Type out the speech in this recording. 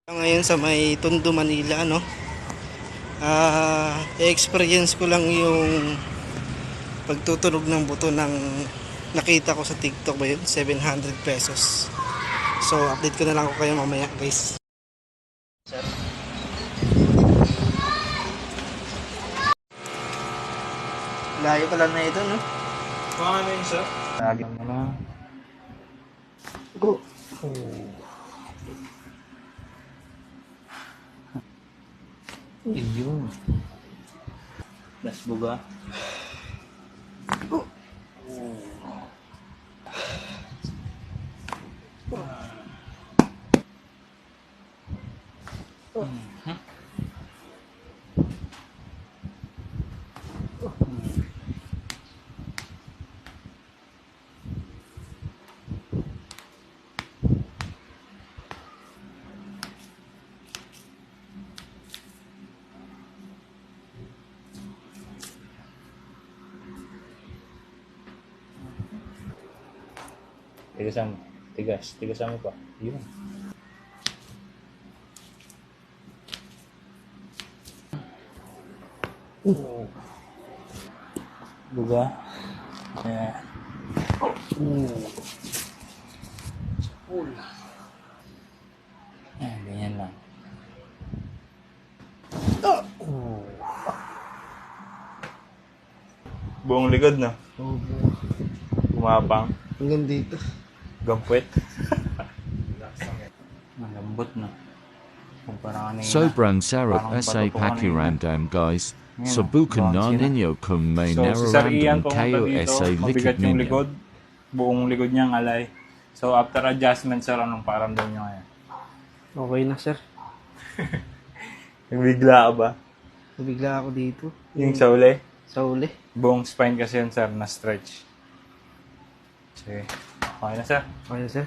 Ngayon sa may Tondo, Manila, no? I-experience ko lang yung pagtutunog ng buto ng nakita ko sa TikTok ba yun? 700 pesos. So, update ko na lang ko kayo mamaya, guys. Sir. Layo pala na ito, no? Ano yun, sir? Lagi mo na. Go! Yun. Das buga. Tigasan mo pa. Yun. Buga. Ayan. Ayan, ganyan lang. Buong likod na. Kumapang. Hanggang dito. Gampwet. Malambot na. Kumpara kanina. Sobrang sarap Parang sa bato po pakiramdam guys. Ngayon, Subukan na bouncy na. ninyo kung may So, si Sir Ian nararamdaman pumunta kayo dito, sa mabigat likod yung ninyo. likod. Buong likod niya alay. So, after adjustment, sir, anong paramdam niyo ngayon? Okay na, sir. Yung bigla ka ba? Nabigla ako dito. Yung sa uli? Sa uli. Buong spine kasi yun, sir, na stretch. Sige. Okay na, sir. Okay na, sir.